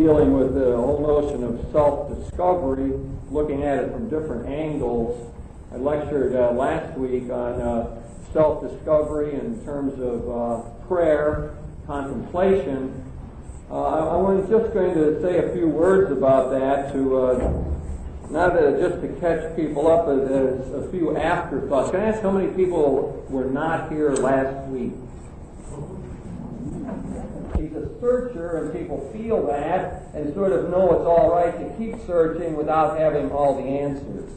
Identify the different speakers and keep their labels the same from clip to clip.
Speaker 1: dealing with the whole notion of self-discovery, looking at it from different angles. I lectured last week on self-discovery in terms of prayer, contemplation. I was just going to say a few words about that just to catch people up as a few afterthoughts. Can I ask how many people were not here last week? He's a searcher, and people feel that and sort of know it's all right to keep searching without having all the answers.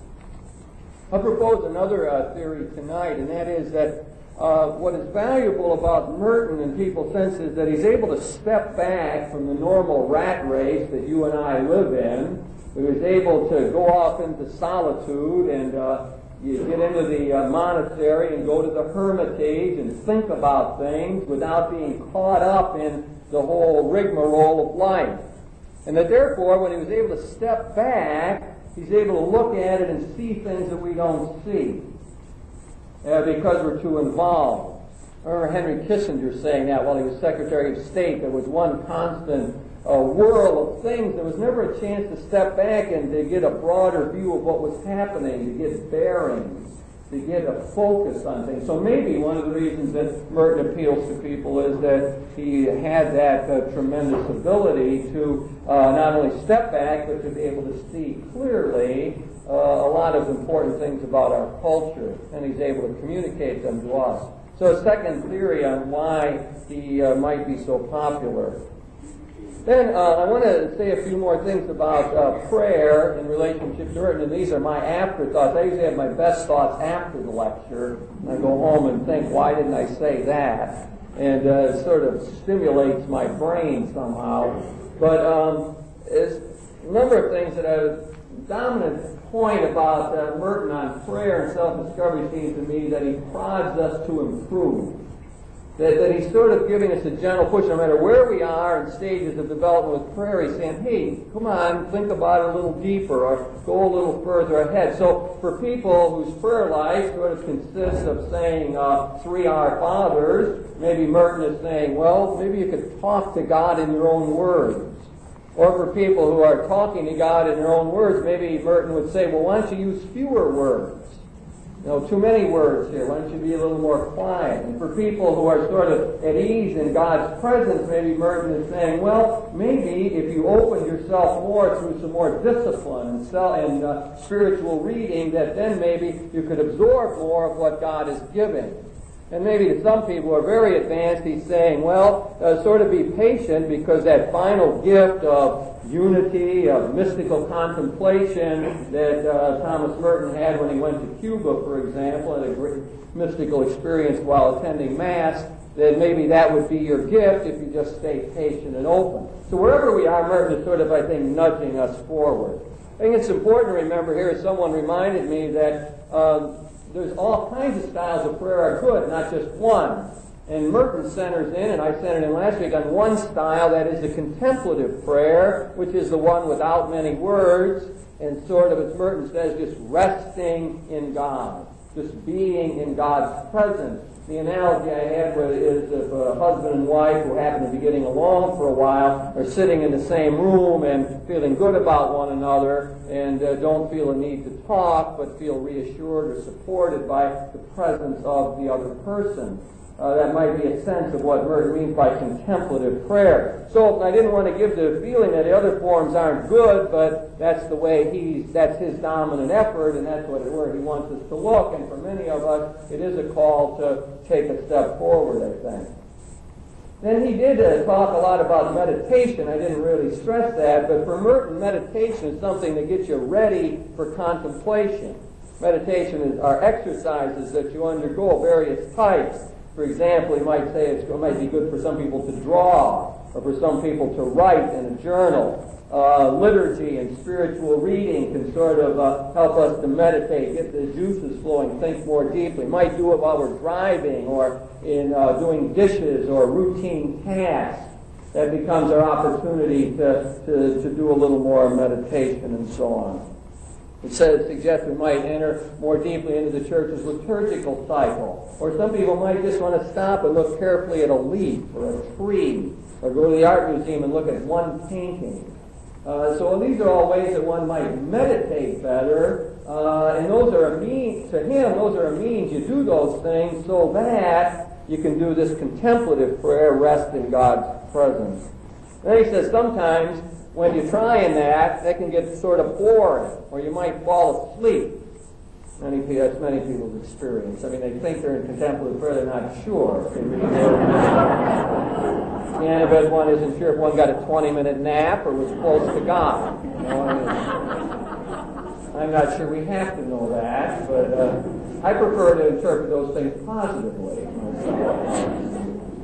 Speaker 1: I propose another theory tonight, and that is that what is valuable about Merton in people's sense is that he's able to step back from the normal rat race that you and I live in. He was able to go off into solitude, and you get into the monastery and go to the hermitage and think about things without being caught up in the whole rigmarole of life. And that therefore, when he was able to step back, he's able to look at it and see things that we don't see because we're too involved. I remember Henry Kissinger saying that while he was Secretary of State. There was one constant whirl of things. There was never a chance to step back and to get a broader view of what was happening, to get bearings, to get a focus on things. So maybe one of the reasons that Merton appeals to people is that he had that tremendous ability to not only step back, but to be able to see clearly a lot of important things about our culture, and he's able to communicate them to us. So a second theory on why he might be so popular. Then I want to say a few more things about prayer in relationship to Merton, and these are my afterthoughts. I usually have my best thoughts after the lecture. I go home and think, why didn't I say that? And it sort of stimulates my brain somehow. But there's a number of things that a dominant point about Merton on prayer and self-discovery seems to me that he prods us to improve. That he's sort of giving us a gentle push, no matter where we are in stages of development with prayer. He's saying, hey, come on, think about it a little deeper, or go a little further ahead. So for people whose prayer life sort of consists of saying 3 Our Fathers, maybe Merton is saying, well, maybe you could talk to God in your own words. Or for people who are talking to God in their own words, maybe Merton would say, well, why don't you use fewer words? Too many words here. Why don't you be a little more quiet? And for people who are sort of at ease in God's presence, maybe Merton is saying, well, maybe if you opened yourself more through some more discipline and spiritual reading, that then maybe you could absorb more of what God is giving. And maybe to some people who are very advanced, he's saying, well, sort of be patient, because that final gift of unity, of mystical contemplation that Thomas Merton had when he went to Cuba, for example, and a great mystical experience while attending Mass, that maybe that would be your gift if you just stay patient and open. So wherever we are, Merton is sort of, I think, nudging us forward. I think it's important to remember here, as someone reminded me, that there's all kinds of styles of prayer are good, not just one. And Merton centers in, and I centered in last week, on one style, that is the contemplative prayer, which is the one without many words, and sort of, as Merton says, just resting in God, just being in God's presence. The analogy I had is of a husband and wife who happen to be getting along for a while, are sitting in the same room and feeling good about one another, and don't feel a need to talk, but feel reassured or supported by the presence of the other person. That might be a sense of what Merton means by contemplative prayer. So I didn't want to give the feeling that the other forms aren't good, but that's the way that's his dominant effort, and that's where he wants us to look. And for many of us, it is a call to take a step forward, I think. Then he did talk a lot about meditation. I didn't really stress that, but for Merton, meditation is something that gets you ready for contemplation. Meditation are exercises that you undergo, various types. For example, he might say it might be good for some people to draw, or for some people to write in a journal. Liturgy and spiritual reading can sort of help us to meditate, get the juices flowing, think more deeply. Might do it while we're driving, or in doing dishes or routine tasks. That becomes our opportunity to do a little more meditation and so on. It suggests we might enter more deeply into the church's liturgical cycle. Or some people might just want to stop and look carefully at a leaf or a tree or go to the art museum and look at one painting. So these are all ways that one might meditate better, and those are a means, to him, those are a means. You do those things so that you can do this contemplative prayer, rest in God's presence. Then he says sometimes when you're trying that can get sort of boring, or you might fall asleep. That's many people's experience. I mean, they think they're in contemplative prayer, they're not sure. And if one isn't sure if one got a 20-minute nap or was close to God. I'm not sure we have to know that, but I prefer to interpret those things positively.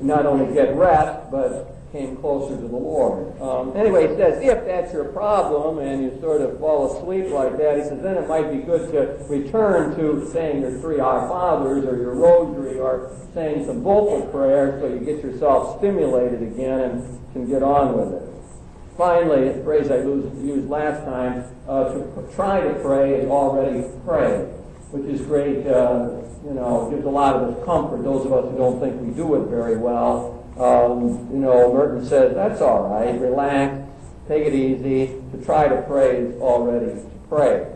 Speaker 1: Not only get rest, but came closer to the Lord. Anyway, he says, if that's your problem and you sort of fall asleep like that, he says, then it might be good to return to saying your 3 Our Fathers or your rosary or saying some vocal prayer so you get yourself stimulated again and can get on with it. Finally, a phrase I used last time, to try to pray is already pray, which is great. Gives a lot of us comfort, those of us who don't think we do it very well. Merton says, that's all right, relax, take it easy. To try to pray is already to pray.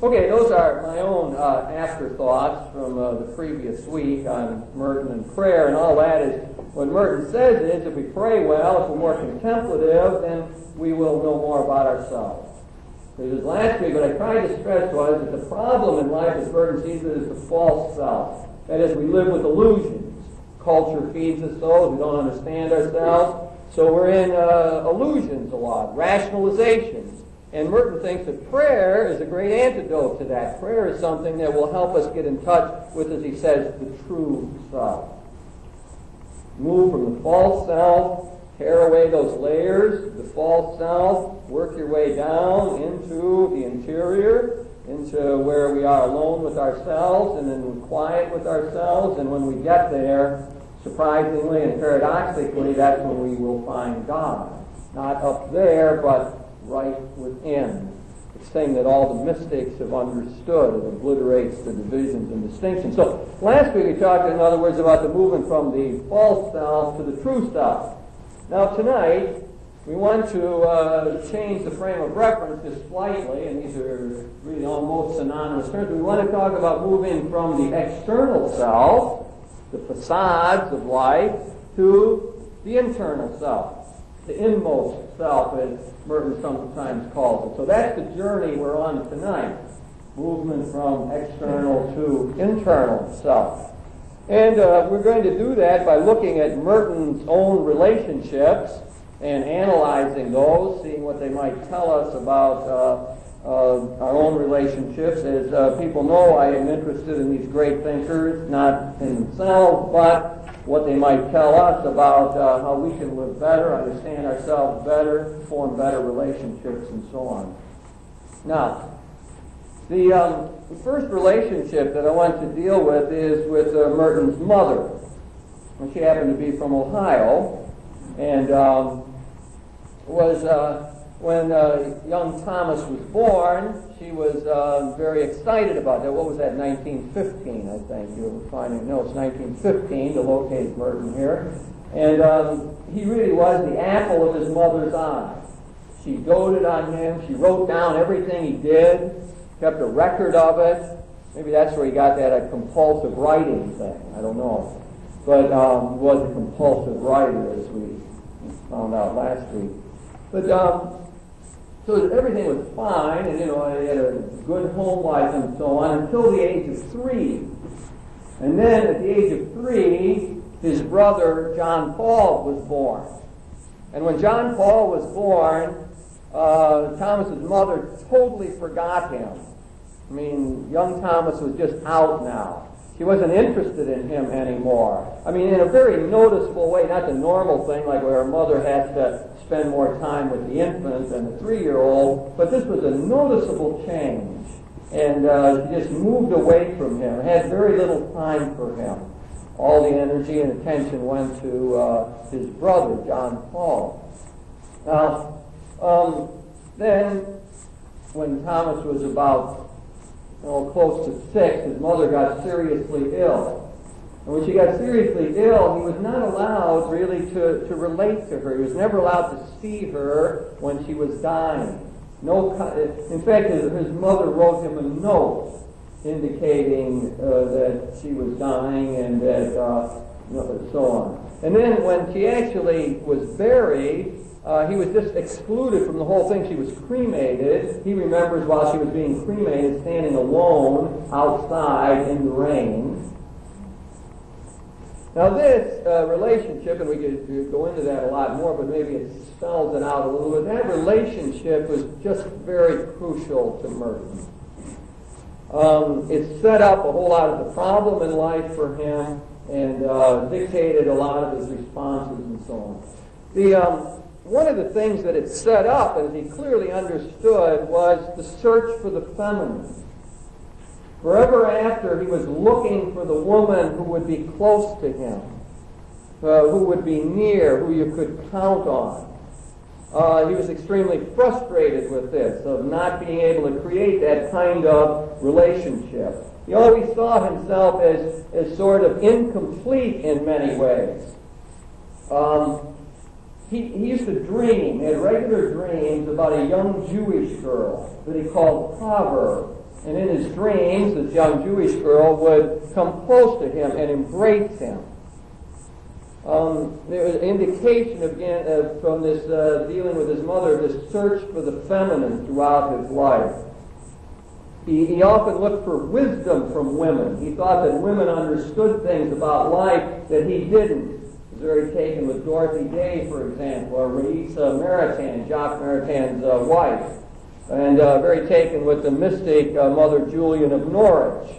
Speaker 1: Okay, those are my own afterthoughts from the previous week on Merton and prayer, and all that is, what Merton says is, if we pray well, if we're more contemplative, then we will know more about ourselves. Because last week, what I tried to stress was that the problem in life, as Merton sees it, is the false self. That is, we live with illusions. Culture feeds us those. We don't understand ourselves. So we're in illusions a lot, rationalizations. And Merton thinks that prayer is a great antidote to that. Prayer is something that will help us get in touch with, as he says, the true self. Move from the false self, tear away those layers, the false self, work your way down into the interior, into where we are alone with ourselves and then quiet with ourselves. And when we get there, surprisingly and paradoxically, that's when we will find God. Not up there, but right within. This thing that all the mystics have understood. It obliterates the divisions and distinctions. So last week we talked, in other words, about the movement from the false self to the true self. Now tonight, we want to change the frame of reference just slightly, and these are really almost synonymous terms. We want to talk about moving from the external self, the facades of life, to the internal self, the inmost self, as Merton sometimes calls it. So that's the journey we're on tonight, movement from external to internal self. And we're going to do that by looking at Merton's own relationships and analyzing those, seeing what they might tell us about our own relationships. As people know, I am interested in these great thinkers, not in themselves, but what they might tell us about how we can live better, understand ourselves better, form better relationships, and so on. Now, the first relationship that I want to deal with is with Merton's mother. And she happened to be from Ohio, and when young Thomas was born, she was very excited about that. What was that, 1915, I think. You were finding notes, 1915, to locate Merton here. And he really was the apple of his mother's eye. She doted on him. She wrote down everything he did, kept a record of it. Maybe that's where he got that compulsive writing thing. I don't know. But he was a compulsive writer, as we found out last week. But so everything was fine, and he had a good home life and so on until the age of 3. And then at the age of 3, his brother John Paul was born. And when John Paul was born, Thomas's mother totally forgot him. I mean, young Thomas was just out now. She wasn't interested in him anymore. I mean, in a very noticeable way, not the normal thing like where a mother has to spend more time with the infant than the 3-year-old, but this was a noticeable change. And she just moved away from him, had very little time for him. All the energy and attention went to his brother, John Paul. Now, then, when Thomas was about close to 6, his mother got seriously ill. And when she got seriously ill, he was not allowed really to relate to her. He was never allowed to see her when she was dying. In fact, his mother wrote him a note indicating that she was dying and that so on. And then when she actually was buried, he was just excluded from the whole thing. She was cremated. He remembers while she was being cremated, standing alone outside in the rain. Now this relationship, and we could go into that a lot more, but maybe it spells it out a little bit. That relationship was just very crucial to Merton. It set up a whole lot of the problem in life for him and dictated a lot of his responses and so on. One of the things that it set up, as he clearly understood, was the search for the feminine. Forever after, he was looking for the woman who would be close to him, who would be near, who you could count on. He was extremely frustrated with this, of not being able to create that kind of relationship. He always saw himself as sort of incomplete in many ways. He used to dream, he had regular dreams about a young Jewish girl that he called Proverb. And in his dreams, this young Jewish girl would come close to him and embrace him. There was an indication, again, from this dealing with his mother, this search for the feminine throughout his life. He often looked for wisdom from women. He thought that women understood things about life that he didn't. He was very taken with Dorothy Day, for example, or Raissa Maritain, Jacques Maritain's wife. And very taken with the mystic Mother Julian of Norwich.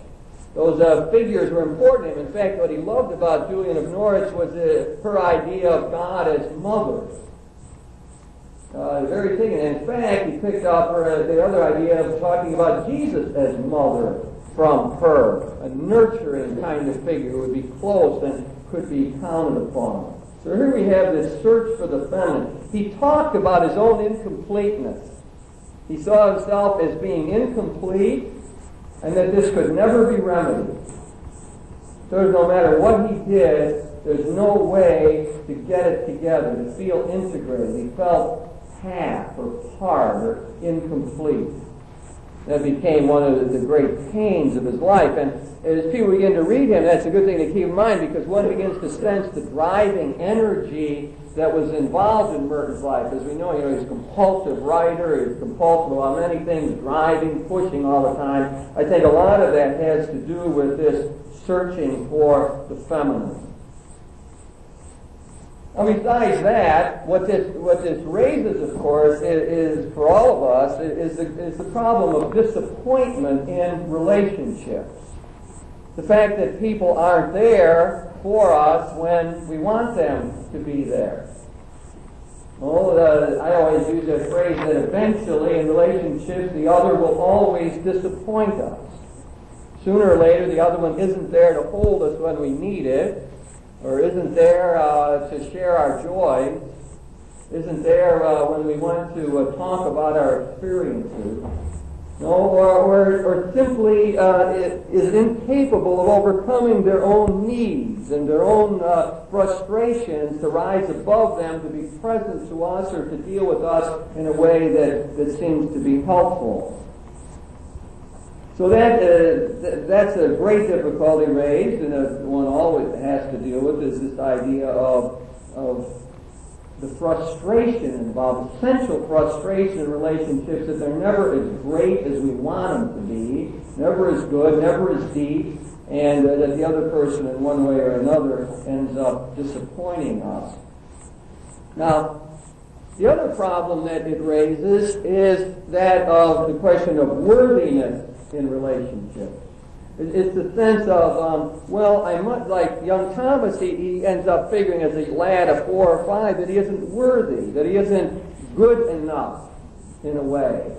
Speaker 1: Those figures were important to him. In fact, what he loved about Julian of Norwich was her idea of God as mother. Very taken. In fact, he picked up the other idea of talking about Jesus as mother from her, a nurturing kind of figure who would be close and could be counted upon. So here we have this search for the feminine. He talked about his own incompleteness. He saw himself as being incomplete and that this could never be remedied. So no matter what he did, there's no way to get it together, to feel integrated. He felt half or part or incomplete. That became one of the great pains of his life. And as people begin to read him, that's a good thing to keep in mind, because one begins to sense the driving energy that was involved in Merton's life. As we know, he's a compulsive writer, he's compulsive about many things, driving, pushing all the time. I think a lot of that has to do with this searching for the feminine. Now, besides that, what this raises, of course, is for all of us, is the problem of disappointment in relationships. The fact that people aren't there for us when we want them to be there. I always use that phrase that eventually in relationships the other will always disappoint us. Sooner or later the other one isn't there to hold us when we need it, or isn't there to share our joy, isn't there when we want to talk about our experiences. No, or simply is incapable of overcoming their own needs and their own frustrations to rise above them, to be present to us or to deal with us in a way that seems to be helpful. So that's a great difficulty raised, and one always has to deal with, is this idea of the frustration involved, essential frustration in relationships, that they're never as great as we want them to be, never as good, never as deep, and that the other person in one way or another ends up disappointing us. Now, the other problem that it raises is that of the question of worthiness in relationships. It's the sense of, I must, like young Thomas, he ends up figuring as a lad of 4 or 5 that he isn't worthy, that he isn't good enough in a way.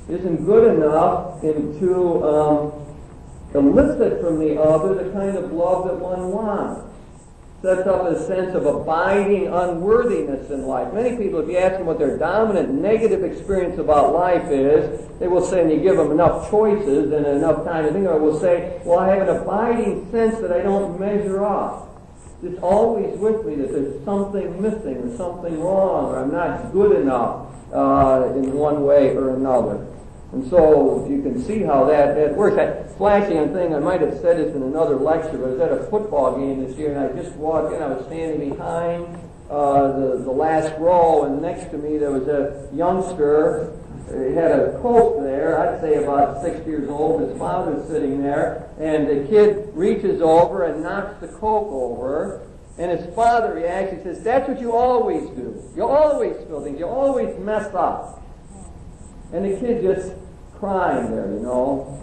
Speaker 1: He isn't good enough to elicit from the other the kind of love that one wants. sets up a sense of abiding unworthiness in life. Many people, if you ask them what their dominant negative experience about life is, they will say, and you give them enough choices and enough time to think of it, will say, well, I have an abiding sense that I don't measure up. It's always with me that there's something missing or something wrong or I'm not good enough in one way or another. And so you can see how that works. That flashing thing, I might have said this in another lecture, but I was at a football game this year, and I just walked in. I was standing behind the last row, and next to me there was a youngster. He had a colt there, I'd say about 6 years old. His father's sitting there, and the kid reaches over and knocks the colt over. And his father reacts. He says, "That's what you always do. You always spill things. You always mess up." And the kid just crying there, you know,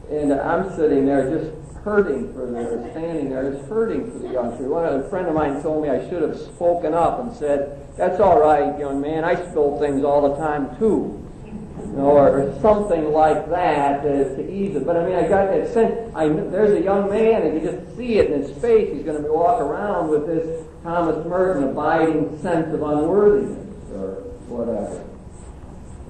Speaker 1: and I'm sitting there just hurting for the, standing there, just hurting for the youngster. A friend of mine told me I should have spoken up and said, "That's all right, young man. I spill things all the time too," you know, or something like that to ease it. But I mean, I got that sense. There's a young man, and you just see it in his face. He's going to be walking around with this Thomas Merton abiding sense of unworthiness or whatever.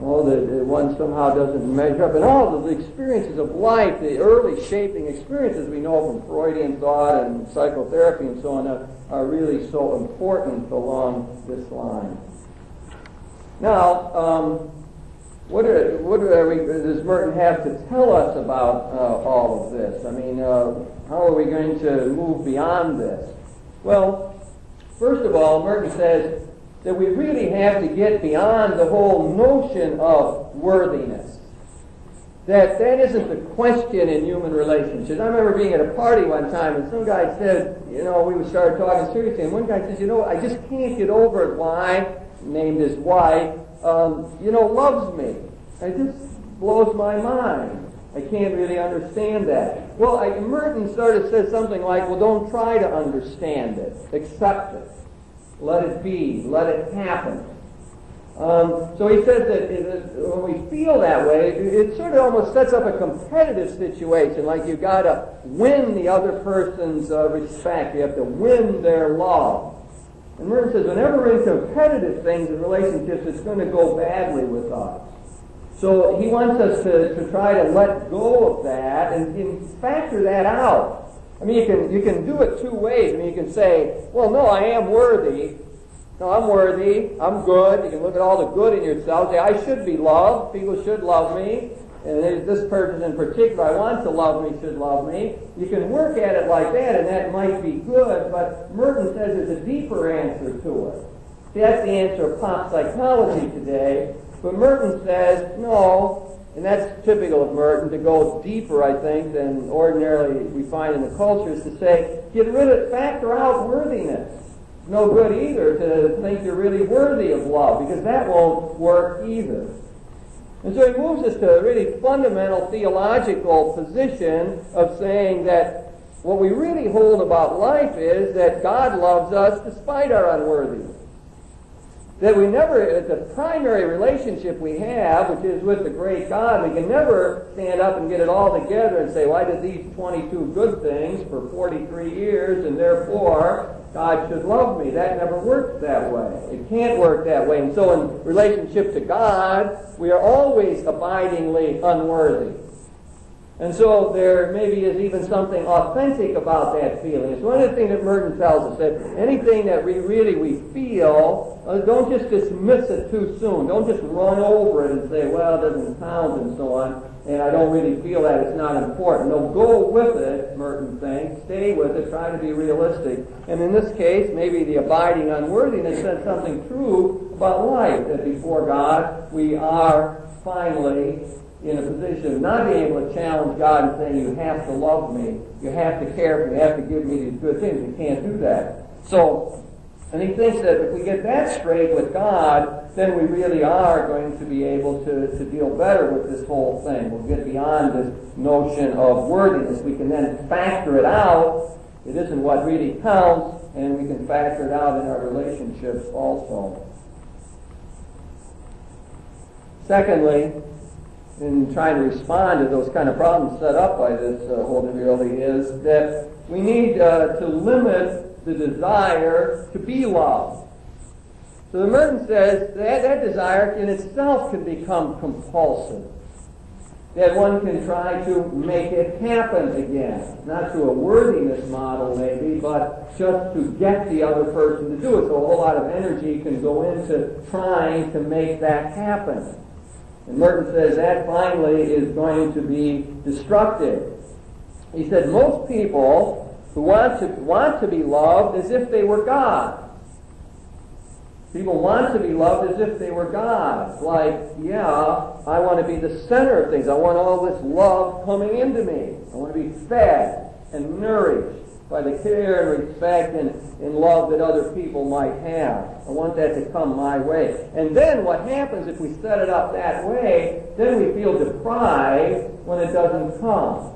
Speaker 1: Oh, that one somehow doesn't measure up. And all of the experiences of life, the early shaping experiences we know from Freudian thought and psychotherapy and so on, are really so important along this line. Now, what does Merton have to tell us about all of this? I mean, how are we going to move beyond this? Well, first of all, Merton says that we really have to get beyond the whole notion of worthiness. That isn't the question in human relationships. I remember being at a party one time, and some guy said, you know, we started talking seriously, and one guy says, you know, I just can't get over it why, named his wife, loves me. It just blows my mind. I can't really understand that. Well, Merton sort of says something like, well, don't try to understand it. Accept it. Let it be. Let it happen. So he says that when we feel that way, it sort of almost sets up a competitive situation, like you've got to win the other person's respect. You have to win their love. And Merton says whenever we're in competitive things in relationships, it's going to go badly with us. So he wants us to try to let go of that and factor that out. I mean, you can do it two ways. I mean, you can say, well, no, I am worthy. No, I'm worthy. I'm good. You can look at all the good in yourself. Say, I should be loved. People should love me. And this person in particular I want to love me should love me. You can work at it like that, and that might be good, but Merton says there's a deeper answer to it. See, that's the answer of pop psychology today. But Merton says, no, and that's typical of Merton, to go deeper, I think, than ordinarily we find in the culture, is to say, factor out worthiness. No good either to think you're really worthy of love, because that won't work either. And so he moves us to a really fundamental theological position of saying that what we really hold about life is that God loves us despite our unworthiness. That we never, the primary relationship we have, which is with the great God, we can never stand up and get it all together and say, well, I did these 22 good things for 43 years, and therefore God should love me. That never works that way. It can't work that way. And so in relationship to God, we are always abidingly unworthy. And so there maybe is even something authentic about that feeling. It's one of the things that Merton tells us, that anything that we feel, don't just dismiss it too soon. Don't just run over it and say, well, it doesn't count and so on, and I don't really feel that, it's not important. No, go with it, Merton thinks. Stay with it. Try to be realistic. And in this case, maybe the abiding unworthiness says something true about life, that before God we are finally in a position of not being able to challenge God and saying, you have to love me, you have to care for me, you have to give me these good things. We can't do that. So, and he thinks that if we get that straight with God, then we really are going to be able to deal better with this whole thing. We'll get beyond this notion of worthiness. We can then factor it out. It isn't what really counts, and we can factor it out in our relationships also. Secondly, in trying to respond to those kind of problems set up by this whole difficulty, is that We need to limit the desire to be loved. So the Merton says that desire in itself can become compulsive. That one can try to make it happen again. Not through a worthiness model maybe, but just to get the other person to do it. So a whole lot of energy can go into trying to make that happen. And Merton says that finally is going to be destructive. He said most people who want to be loved as if they were God. People want to be loved as if they were God. Like, yeah, I want to be the center of things. I want all this love coming into me. I want to be fed and nourished by the care and respect and love that other people might have. I want that to come my way. And then what happens if we set it up that way, then we feel deprived when it doesn't come.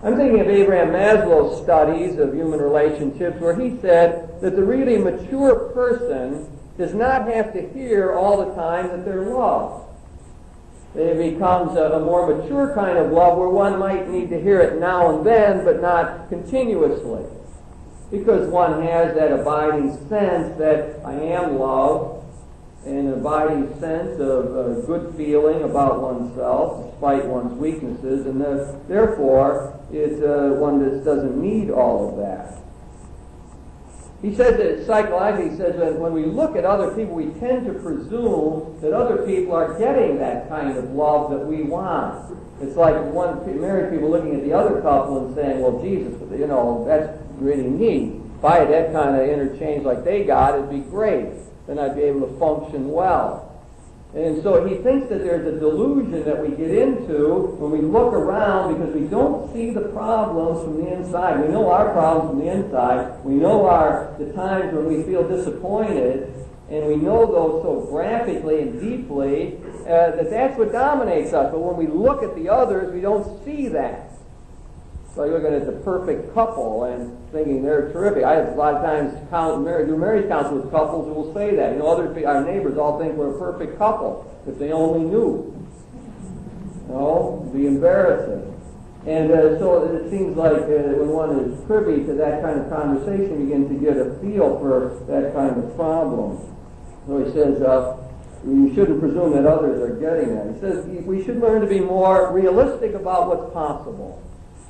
Speaker 1: I'm thinking of Abraham Maslow's studies of human relationships where he said that the really mature person does not have to hear all the time that they're loved. It becomes a more mature kind of love where one might need to hear it now and then, but not continuously. Because one has that abiding sense that I am loved, and an abiding sense of good feeling about oneself, despite one's weaknesses, and therefore it's one that doesn't need all of that. He says that psychologically, he says that when we look at other people, we tend to presume that other people are getting that kind of love that we want. It's like married people looking at the other couple and saying, well, Jesus, that's really neat. If I had that kind of interchange like they got, it'd be great. Then I'd be able to function well. And so he thinks that there's a delusion that we get into when we look around because we don't see the problems from the inside. We know our problems from the inside. We know the times when we feel disappointed, and we know those so graphically and deeply that's what dominates us. But when we look at the others, we don't see that. So you're looking at the perfect couple and thinking they're terrific. I have a lot of times do marriage counsel with couples who will say that. Our neighbors all think we're a perfect couple. If they only knew. It'd be embarrassing. And so it seems like when one is privy to that kind of conversation, you begin to get a feel for that kind of problem. So he says, you shouldn't presume that others are getting that. He says we should learn to be more realistic about what's possible.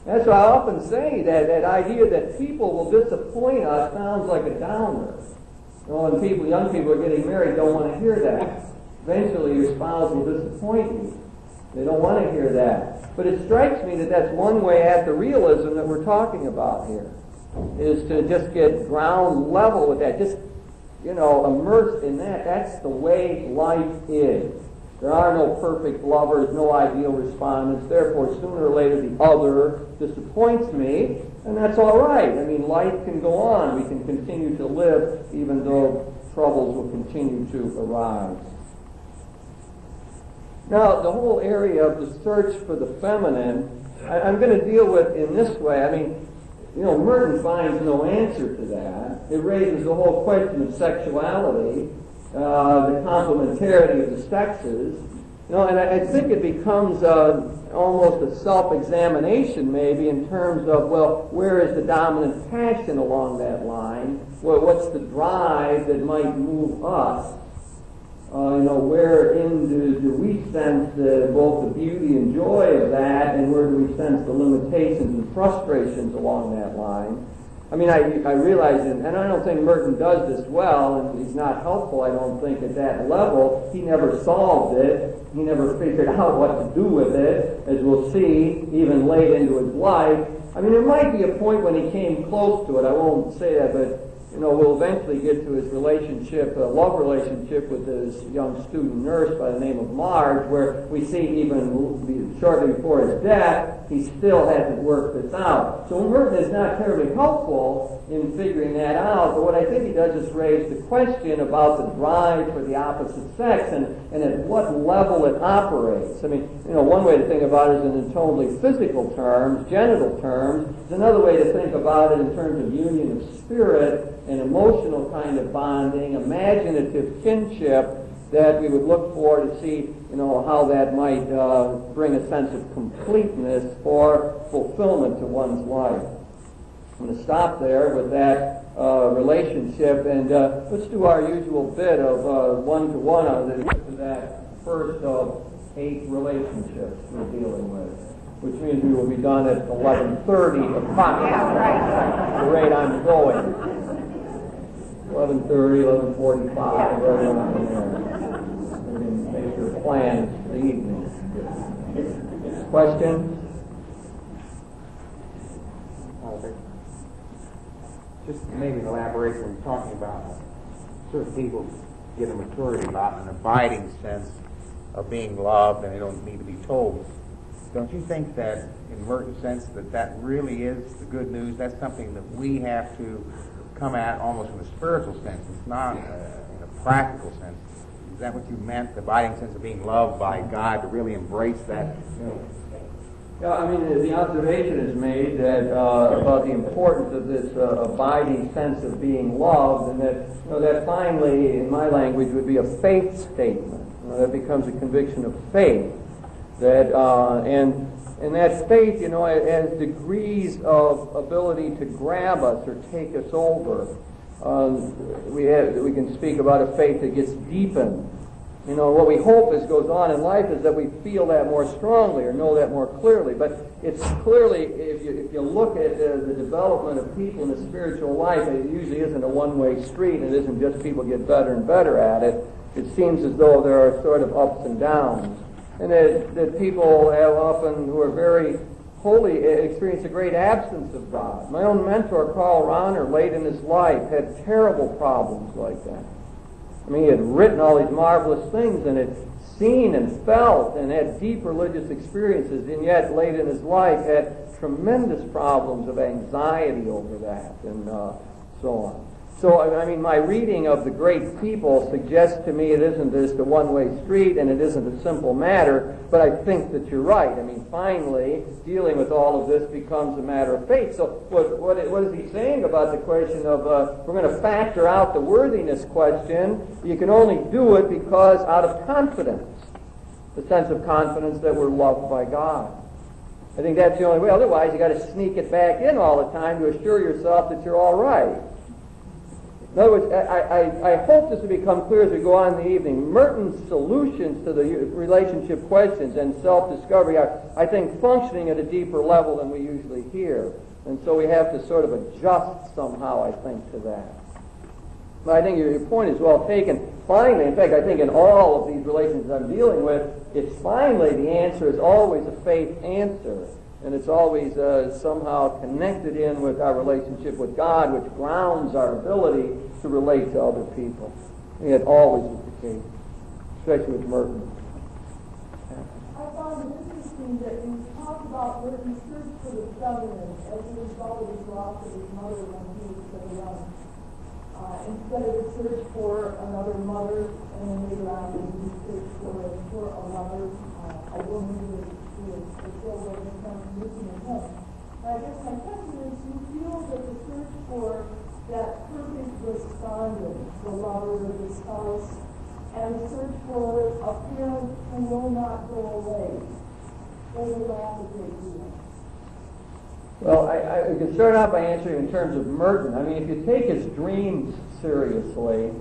Speaker 1: That's why I often say that idea that people will disappoint us sounds like a downer. When young people are getting married, don't want to hear that. Eventually your spouse will disappoint you. They don't want to hear that. But it strikes me that that's one way at the realism that we're talking about here, is to just get ground level with that. Just, immerse in that. That's the way life is. There are no perfect lovers, no ideal respondents. Therefore, sooner or later, the other disappoints me, and that's all right. I mean, life can go on. We can continue to live, even though troubles will continue to arise. Now, the whole area of the search for the feminine, I'm going to deal with in this way. I mean, Merton finds no answer to that. It raises the whole question of sexuality, the complementarity of the sexes, and I think it becomes almost a self-examination maybe in terms of, well, where is the dominant passion along that line? Well, what's the drive that might move us? Wherein do we sense both the beauty and joy of that, and where do we sense the limitations and frustrations along that line? I mean, I realize, and I don't think Merton does this well, and he's not helpful, I don't think, at that level. He never solved it. He never figured out what to do with it, as we'll see, even late into his life. I mean, there might be a point when he came close to it. I won't say that, but, we'll eventually get to his love relationship with his young student nurse by the name of Marge, where we see even shortly before his death, he still hasn't worked this out. So Merton is not terribly helpful in figuring that out, but what I think he does is raise the question about the drive for the opposite sex and at what level it operates. I mean, one way to think about it is in totally physical terms, genital terms. There's another way to think about it in terms of union of spirit, an emotional kind of bonding, imaginative kinship that we would look for to see, how that might bring a sense of completeness or fulfillment to one's life. I'm going to stop there with that relationship, and let's do our usual bit of one-to-one on this, to that first of 8 relationships we're dealing with, which means we will be done at 11:30 approximately. The rate I'm going. 11:30, 11:45, right around there. You can make your plans for the evening. Questions?
Speaker 2: Just maybe an elaboration when you're talking about certain people get a maturity about an abiding sense of being loved and they don't need to be told. Don't you think that, in Merton's sense, that really is the good news? That's something that we have to come at almost in a spiritual sense. It's not in a practical sense. Is that what you meant, the abiding sense of being loved by God, to really embrace that?
Speaker 1: Yeah, I mean, the observation is made that about the importance of this abiding sense of being loved, and that that finally, in my language, would be a faith statement. That becomes a conviction of faith. That and that faith, has degrees of ability to grab us or take us over. We can speak about a faith that gets deepened. What we hope as goes on in life is that we feel that more strongly or know that more clearly. But it's clearly, if you look at the development of people in the spiritual life, it usually isn't a one-way street. It isn't just people get better and better at it. It seems as though there are sort of ups and downs. And that people have often, who are very holy, experience a great absence of God. My own mentor, Carl Rahner, late in his life, had terrible problems like that. I mean, he had written all these marvelous things and had seen and felt and had deep religious experiences, and yet late in his life had tremendous problems of anxiety over that and so on. So, I mean, my reading of the great people suggests to me it isn't just a one-way street and it isn't a simple matter, but I think that you're right. I mean, finally, dealing with all of this becomes a matter of faith. So what is he saying about the question of, we're going to factor out the worthiness question? You can only do it because out of confidence, the sense of confidence that we're loved by God. I think that's the only way. Otherwise, you got to sneak it back in all the time to assure yourself that you're all right. In other words, I hope this will become clear as we go on in the evening. Merton's solutions to the relationship questions and self-discovery are, I think, functioning at a deeper level than we usually hear. And so we have to sort of adjust somehow, I think, to that. But I think your point is well taken. Finally, in fact, I think in all of these relationships I'm dealing with, it's finally the answer is always a faith answer. And it's always somehow connected in with our relationship with God, which grounds our ability to relate to other people. And it always is the case, especially with Merton.
Speaker 3: I found it interesting that you talk about Merton's search for the feminine as a result of his loss of his mother when he was so young. Instead of a search for another mother, and then later on he searched for a mother, a woman who was fulfilled with him, missing in him. I guess my question is, do you feel that the search for that perfect respondent, the lover, the spouse, and the search for a parent who will not go away, overlap a great deal?
Speaker 1: Well, I can start out by answering in terms of Merton. I mean, if you take his dreams seriously,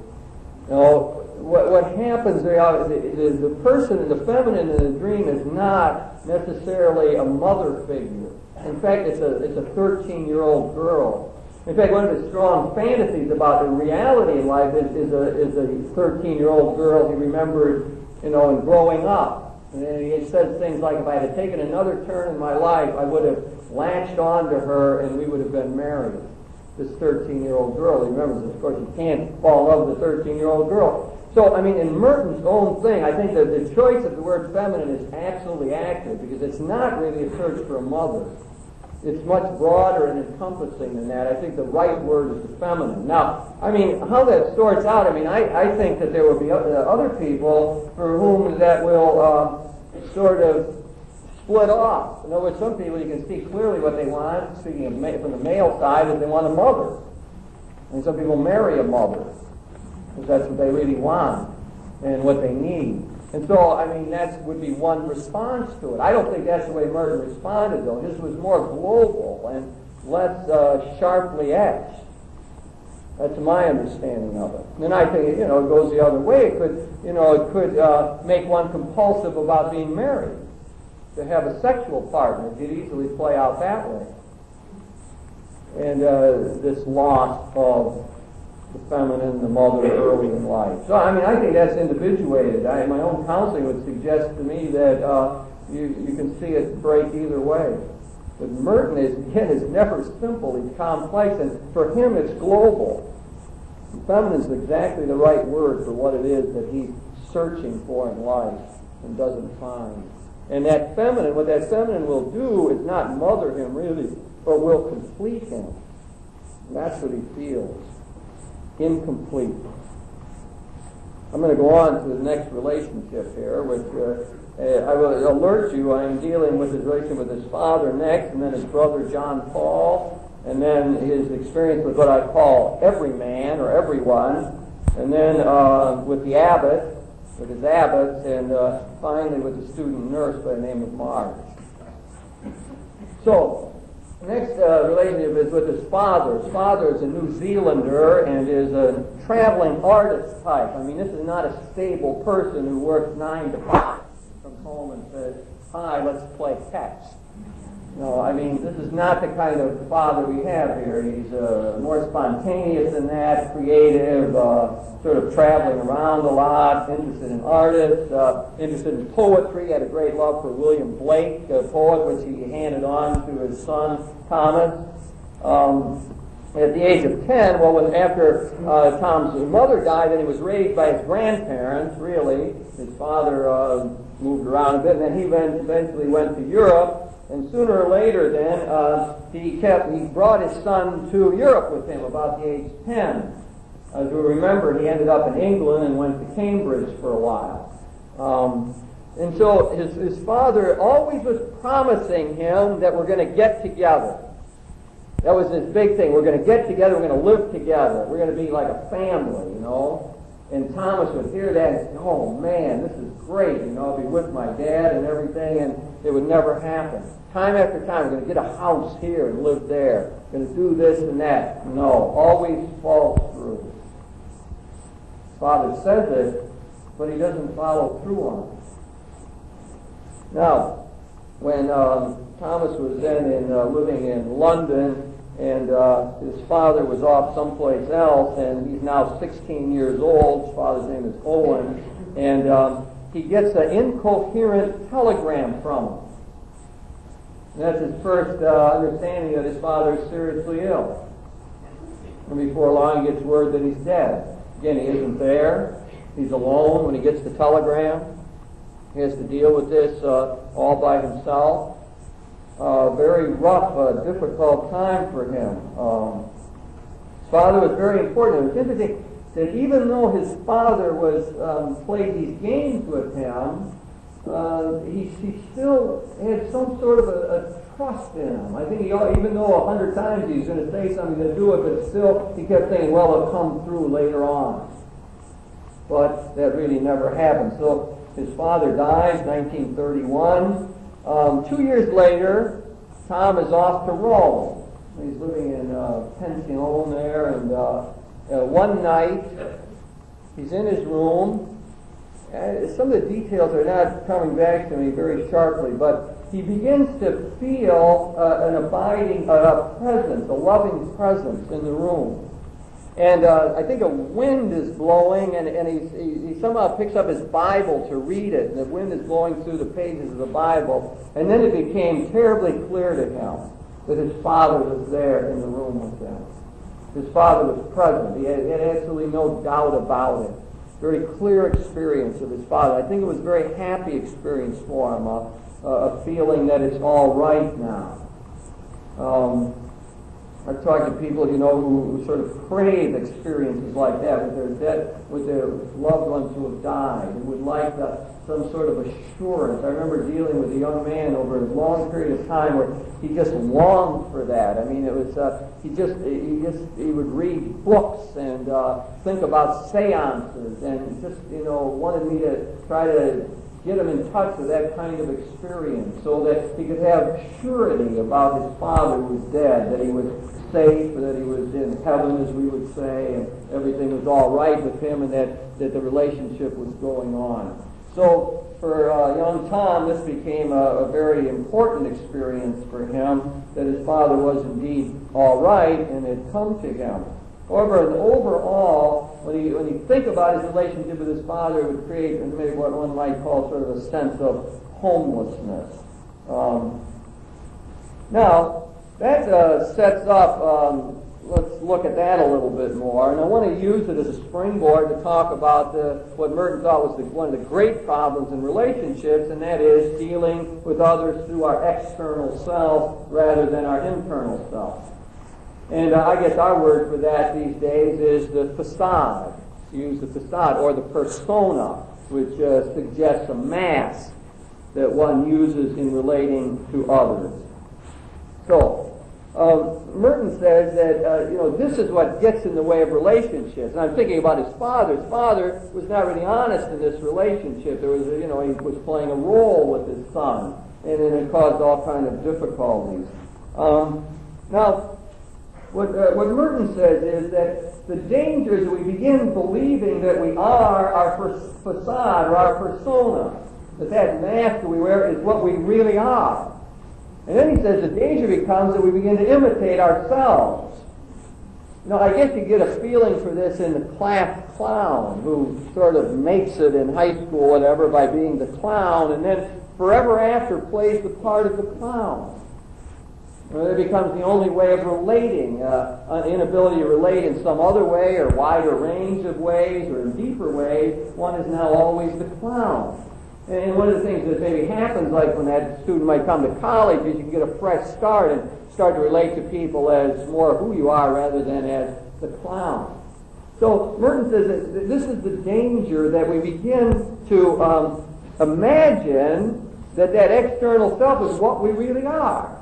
Speaker 1: what happens there, the person, the feminine in the dream is not necessarily a mother figure. In fact, it's a 13-year-old girl. In fact, one of his strong fantasies about the reality in life is a 13-year-old girl he remembered, in growing up. And he said things like, if I had taken another turn in my life, I would have latched on to her and we would have been married. This 13-year-old girl, he remembers, of course, you can't fall in love with a 13-year-old girl. So, I mean, in Merton's own thing, I think that the choice of the word feminine is absolutely accurate because it's not really a search for a mother. It's much broader and encompassing than that. I think the right word is the feminine. Now, I mean, how that sorts out, I mean, I think that there will be other people for whom that will sort of split off. In other words, some people you can see clearly what they want, speaking of from the male side, is they want a mother. And some people marry a mother because that's what they really want and what they need. And so, I mean, that would be one response to it. I don't think that's the way Merton responded, though. His was more global, and less sharply etched. That's my understanding of it. And then I think, it goes the other way. It could make one compulsive about being married. To have a sexual partner, it could easily play out that way. And this loss of the feminine, the mother early in life. So, I think that's individuated. My own counseling would suggest to me that you can see it break either way. But Merton is never simple. He's complex, and for him it's global. Feminine is exactly the right word for what it is that he's searching for in life and doesn't find. And that feminine, what that feminine will do is not mother him really, but will complete him. And that's what he feels. Incomplete. I'm going to go on to the next relationship here, which I will alert you, I am dealing with his relation with his father next, and then his brother John Paul, and then his experience with what I call every man or everyone, and then with the abbot, with his abbots, and finally with the student nurse by the name of Marge. So, the next relationship is with his father. His father is a New Zealander and is a traveling artist type. This is not a stable person who works 9 to 5, comes home and says, "Hi, let's play catch." No, this is not the kind of father we have here. He's more spontaneous than that, creative, sort of traveling around a lot, interested in artists, interested in poetry, had a great love for William Blake, a poet, which he handed on to his son, Thomas. At the age of 10, after Tom's mother died, then he was raised by his grandparents, really. His father moved around a bit, and then he eventually went to Europe. And sooner or later, then, he brought his son to Europe with him about the age of 10. As we remember, he ended up in England and went to Cambridge for a while. And so his father always was promising him that we're going to get together. That was his big thing. We're going to get together. We're going to live together. We're going to be like a family, And Thomas would hear that and say, "Oh man, this is great, I'll be with my dad and everything," and it would never happen. Time after time, we're going to get a house here and live there. We're going to do this and that. No, always falls through. Father says it, but he doesn't follow through on it. Now, when Thomas was then living in London, and his father was off someplace else, and he's now 16 years old. His father's name is Owen, and he gets an incoherent telegram from him. And that's his first understanding that his father is seriously ill. And before long, he gets word that he's dead. Again, he isn't there. He's alone when he gets the telegram. He has to deal with this all by himself. Very rough, difficult time for him. His father was very important. It was interesting that even though his father played these games with him, he still had some sort of a trust in him. I think even though 100 times he's going to say something, he's going to do it, but still he kept saying, "Well, it'll come through later on." But that really never happened. So his father dies, 1931. 2 years later, Tom is off to Rome. He's living in Pension there, and one night he's in his room. Some of the details are not coming back to me very sharply, but he begins to feel an abiding presence, a loving presence in the room. And I think a wind is blowing, and he somehow picks up his Bible to read it, and the wind is blowing through the pages of the Bible. And then it became terribly clear to him that his father was there in the room with him. His father was present. He had absolutely no doubt about it. Very clear experience of his father. I think it was a very happy experience for him, a feeling that it's all right now. I've talked to people, who sort of crave experiences like that with their loved ones who have died, and would like some sort of assurance. I remember dealing with a young man over a long period of time where he just longed for that. It was he would read books and think about seances, and just wanted me to try to get him in touch with that kind of experience so that he could have surety about his father who was dead, that he was safe, that he was in heaven, as we would say, and everything was all right with him, and that the relationship was going on. So for young Tom, this became a very important experience for him, that his father was indeed all right and had come to him. However, overall, when you think about his relationship with his father, it would create maybe what one might call sort of a sense of homelessness. Now, that sets up, let's look at that a little bit more. And I want to use it as a springboard to talk about what Merton thought was one of the great problems in relationships, and that is dealing with others through our external self rather than our internal self. And I guess our word for that these days is the facade. Use the facade or the persona, which suggests a mask that one uses in relating to others. So, Merton says that this is what gets in the way of relationships. And I'm thinking about his father. His father was not really honest in this relationship. There was, he was playing a role with his son, and it caused all kinds of difficulties. Now, what Merton says is that the danger is that we begin believing that we are our facade or our persona, that mask that we wear is what we really are. And then he says the danger becomes that we begin to imitate ourselves. I guess you get a feeling for this in the class clown, who sort of makes it in high school, whatever, by being the clown, and then forever after plays the part of the clown. It becomes the only way of relating, an inability to relate in some other way or wider range of ways or in deeper ways. One is now always the clown. And one of the things that maybe happens, like when that student might come to college, is you can get a fresh start and start to relate to people as more who you are rather than as the clown. So Merton says that this is the danger, that we begin to imagine that external self is what we really are,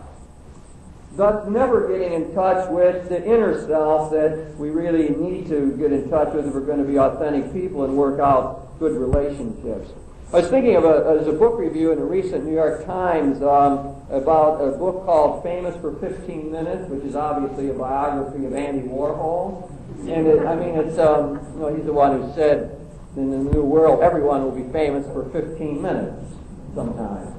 Speaker 1: thus never getting in touch with the inner self that we really need to get in touch with if we're going to be authentic people and work out good relationships. I was thinking of as a book review in a recent New York Times about a book called Famous for 15 Minutes, which is obviously a biography of Andy Warhol. And it's he's the one who said in the New World, everyone will be famous for 15 minutes sometime.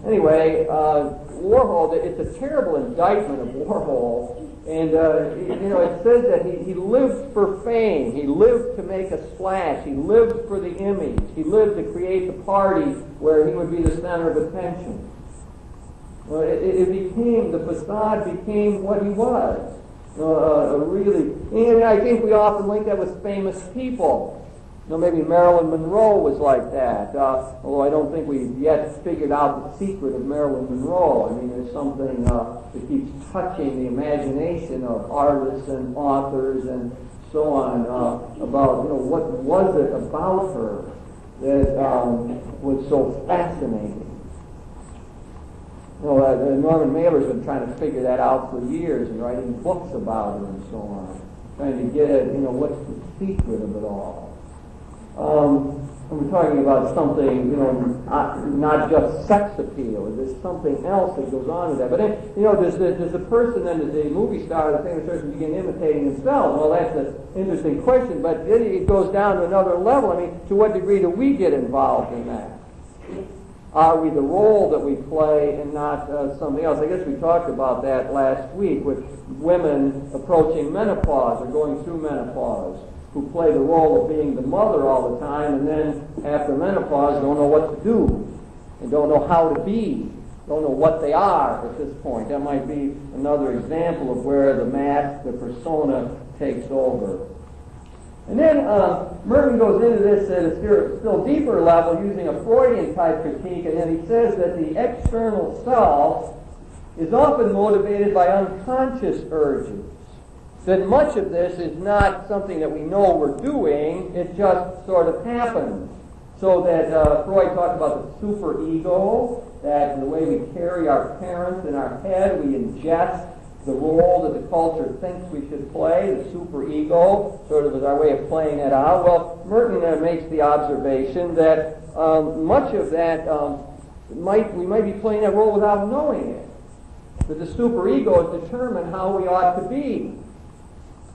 Speaker 1: Anyway, Warhol, it's a terrible indictment of Warhol. And, it says that he lived for fame. He lived to make a splash. He lived for the image. He lived to create the party where he would be the center of attention. Well, the facade became what he was. And I think we often link that with famous people. Maybe Marilyn Monroe was like that, although I don't think we've yet figured out the secret of Marilyn Monroe. There's something that keeps touching the imagination of artists and authors and so on about, what was it about her that was so fascinating. Norman Mailer's been trying to figure that out for years and writing books about her and so on, trying to get at, what's the secret of it all. We're talking about something, not just sex appeal. There's something else that goes on with that. But then, does the person then, does the movie star or the famous person begin imitating themselves? Well, that's an interesting question. But then it goes down to another level. To what degree do we get involved in that? Are we the role that we play and not something else? I guess we talked about that last week with women approaching menopause or going through menopause, who play the role of being the mother all the time, and then after menopause don't know what to do, and don't know how to be, don't know what they are at this point. That might be another example of where the mask, the persona, takes over. And then Merton goes into this at a still deeper level using a Freudian-type critique, and then he says that the external self is often motivated by unconscious urges. That much of this is not something that we know we're doing, it just sort of happens. So that Freud talked about the superego, that the way we carry our parents in our head, we ingest the role that the culture thinks we should play, the superego, sort of as our way of playing it out. Well, Merton makes the observation that much of that we might be playing that role without knowing it. That the superego has determined how we ought to be.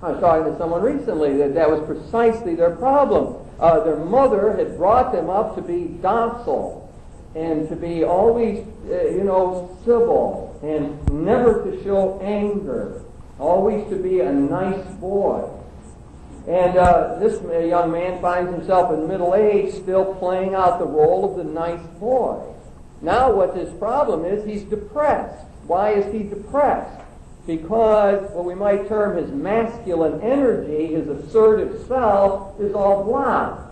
Speaker 1: I was talking to someone recently that was precisely their problem. Their mother had brought them up to be docile and to be always, civil and never to show anger, always to be a nice boy. And this young man finds himself in middle age still playing out the role of the nice boy. Now what his problem is, he's depressed. Why is he depressed? Because what we might term his masculine energy, his assertive self, is all blocked.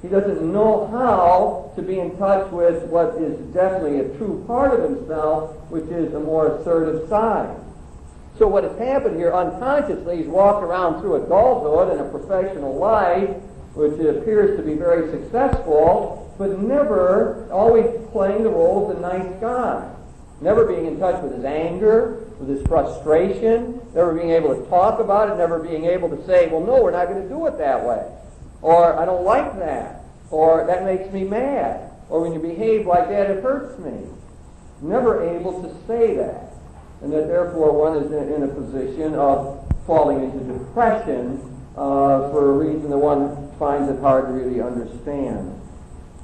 Speaker 1: He doesn't know how to be in touch with what is definitely a true part of himself, which is a more assertive side. So what has happened here, unconsciously, he's walked around through adulthood and a professional life, which appears to be very successful, but never always playing the role of the nice guy. Never being in touch with his anger, with his frustration, never being able to talk about it, never being able to say, well, no, we're not going to do it that way. Or, I don't like that. Or, that makes me mad. Or, when you behave like that, it hurts me. Never able to say that. And that, therefore, one is in a position of falling into depression for a reason that one finds it hard to really understand.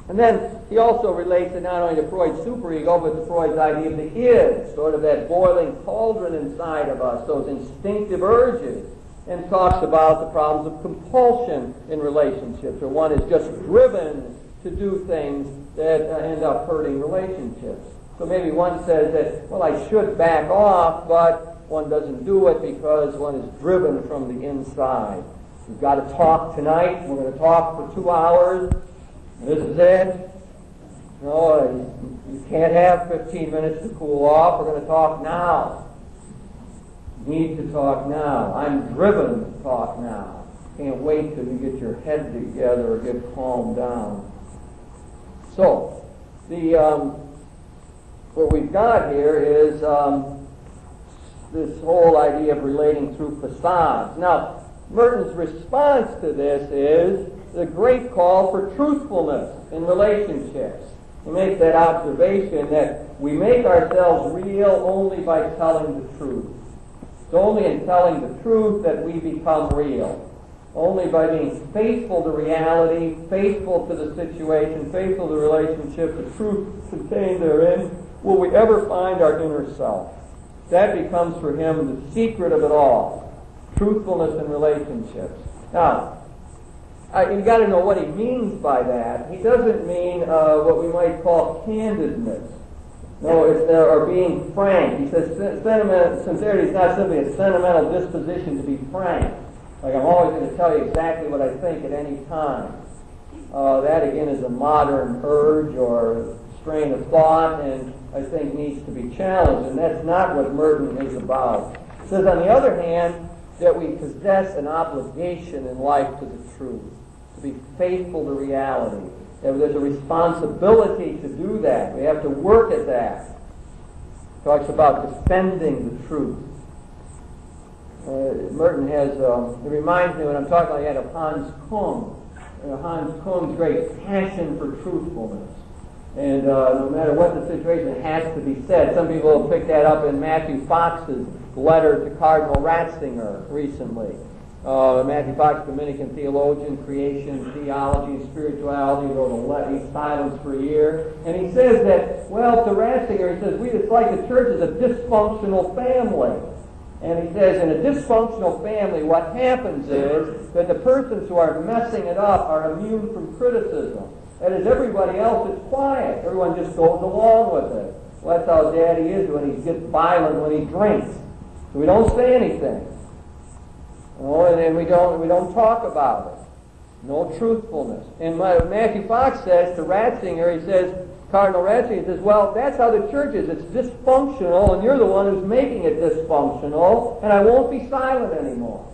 Speaker 1: And then he also relates it not only to Freud's superego, but to Freud's idea of the id, sort of that boiling cauldron inside of us, those instinctive urges, and talks about the problems of compulsion in relationships, where one is just driven to do things that end up hurting relationships. So maybe one says that, well, I should back off, but one doesn't do it because one is driven from the inside. We've got to talk tonight. We're going to talk for 2 hours. This is it. No, you can't have 15 minutes to cool off. We're going to talk now. Need to talk now. I'm driven to talk now. Can't wait till you get your head together or get calmed down. So, what we've got here is this whole idea of relating through facades. Now, Merton's response to this is the great call for truthfulness in relationships. He makes that observation that we make ourselves real only by telling the truth. It's only in telling the truth that we become real. Only by being faithful to reality, faithful to the situation, faithful to the relationship, the truth contained therein, will we ever find our inner self. That becomes for him the secret of it all. Truthfulness in relationships. Now, you've got to know what he means by that. He doesn't mean what we might call candidness. No, or being frank. He says sincerity is not simply a sentimental disposition to be frank. Like I'm always going to tell you exactly what I think at any time. That again is a modern urge or strain of thought, and I think needs to be challenged. And that's not what Merton is about. He says, on the other hand, that we possess an obligation in life to the truth, to be faithful to reality. That there's a responsibility to do that. We have to work at that. He talks about defending the truth. Merton has, it reminds me when I'm talking like that of Hans Kuhn. Hans Kuhn's great passion for truthfulness. And no matter what the situation, it has to be said. Some people have picked that up in Matthew Fox's letter to Cardinal Ratzinger recently. Matthew Fox, Dominican theologian, creation, theology, and spirituality, wrote a letter, he's silenced for a year. And he says that, well, to Ratzinger, he says, it's like the church is a dysfunctional family. And he says, in a dysfunctional family, what happens is that the persons who are messing it up are immune from criticism. That is, everybody else is quiet. Everyone just goes along with it. Well, that's how Daddy is when he gets violent when he drinks. So we don't say anything. And we don't talk about it. No truthfulness. And Matthew Fox says to Ratzinger, he says, Cardinal Ratzinger says, well, that's how the church is. It's dysfunctional, and you're the one who's making it dysfunctional, and I won't be silent anymore.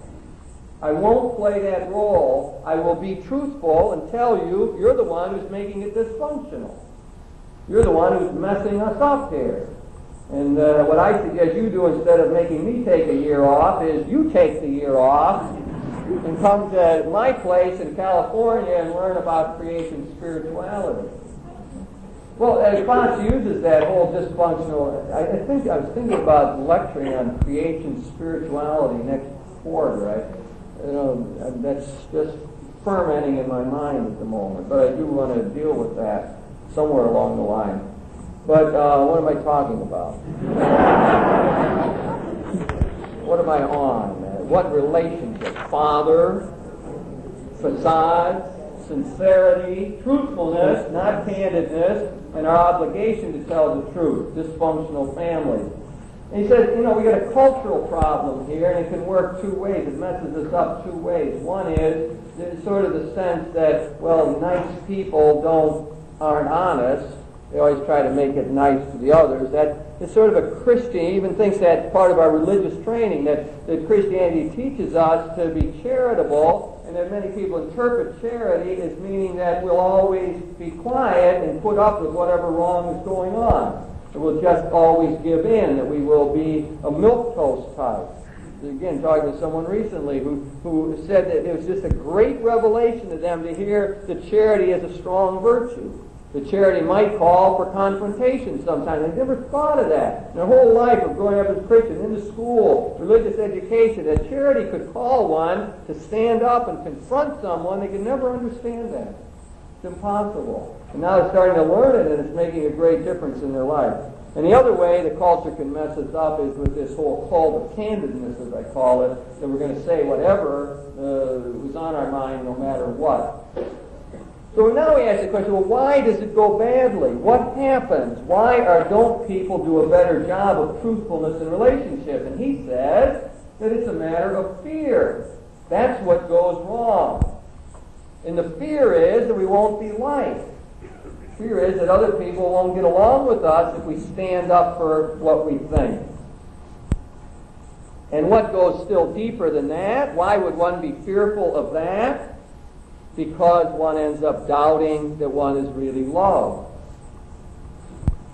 Speaker 1: I won't play that role. I will be truthful and tell you, you're the one who's making it dysfunctional. You're the one who's messing us up here. And what I suggest you do instead of making me take a year off is you take the year off and come to my place in California and learn about creation spirituality. Well, Ponce uses that whole dysfunctional. I was thinking about lecturing on creation spirituality next quarter. That's just fermenting in my mind at the moment, but I do want to deal with that somewhere along the line. But what am I talking about? What am I on? What relationship? Father, facade, sincerity, truthfulness, not candidness, and our obligation to tell the truth. Dysfunctional family. And he says, we got a cultural problem here, and it can work two ways. It messes us up two ways. One is sort of the sense that, nice people aren't honest. They always try to make it nice to the others. That is sort of a Christian, even thinks that's part of our religious training, that Christianity teaches us to be charitable, and that many people interpret charity as meaning that we'll always be quiet and put up with whatever wrong is going on. That we'll just always give in, that we will be a milquetoast type. Again, talking to someone recently who said that it was just a great revelation to them to hear that charity is a strong virtue. That charity might call for confrontation sometimes. They never thought of that. In their whole life of growing up as Christian, into school, religious education, that charity could call one to stand up and confront someone. They could never understand that. It's impossible. And now they're starting to learn it, and it's making a great difference in their life. And the other way the culture can mess us up is with this whole cult of candidness, as I call it, that we're going to say whatever was on our mind no matter what. So now we ask the question, why does it go badly? What happens? Why don't people do a better job of truthfulness in relationship? And he says that it's a matter of fear. That's what goes wrong. And the fear is that we won't be liked. Fear is that other people won't get along with us if we stand up for what we think. And what goes still deeper than that? Why would one be fearful of that? Because one ends up doubting that one is really loved.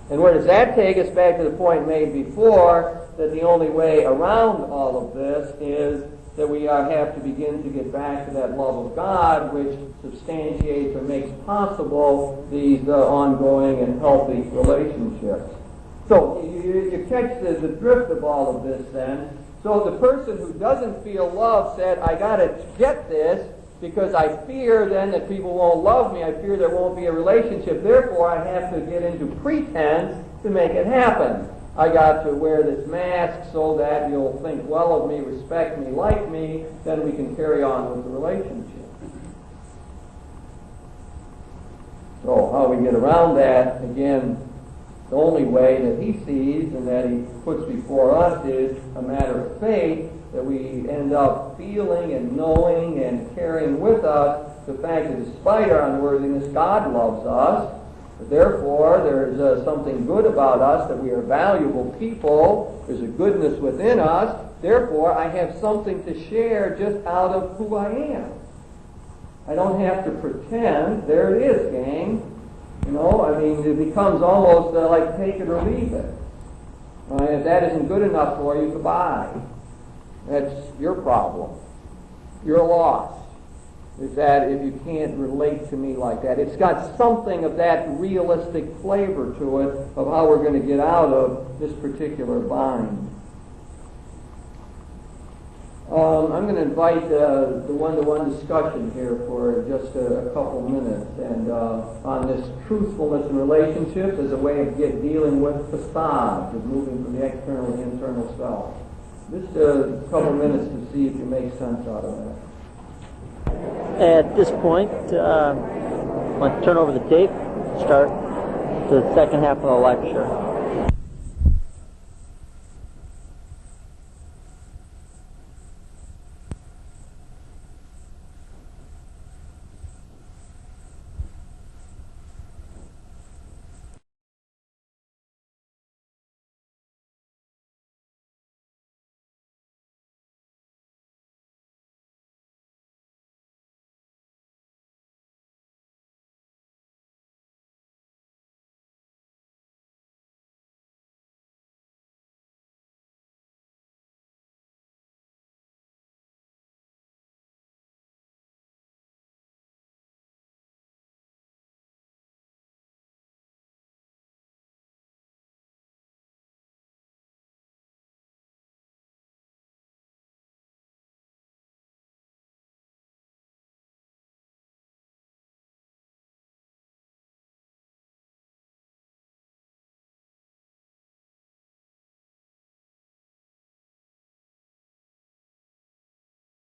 Speaker 1: And where does that take us? Back to the point made before, that the only way around all of this is that we have to begin to get back to that love of God, which substantiates or makes possible these ongoing and healthy relationships. So you catch the drift of all of this then. So the person who doesn't feel love said, I got to get this because I fear then that people won't love me. I fear there won't be a relationship. Therefore, I have to get into pretense to make it happen. I got to wear this mask so that you'll think well of me, respect me, like me, then we can carry on with the relationship. So how we get around that, again, the only way that he sees and that he puts before us is a matter of faith, that we end up feeling and knowing and carrying with us the fact that despite our unworthiness, God loves us. Therefore, there's something good about us, that we are valuable people. There's a goodness within us. Therefore, I have something to share just out of who I am. I don't have to pretend. There it is, gang. It becomes almost like take it or leave it. If that isn't good enough for you, goodbye. That's your problem. You're lost. Is that if you can't relate to me like that. It's got something of that realistic flavor to it of how we're going to get out of this particular bind. I'm going to invite the one-to-one discussion here for just a couple minutes, and on this truthfulness in relationships as a way of dealing with facades, of moving from the external to the internal self. Just a couple minutes to see if you make sense out of that.
Speaker 4: At this point, I want to turn over the tape, start the second half of the lecture.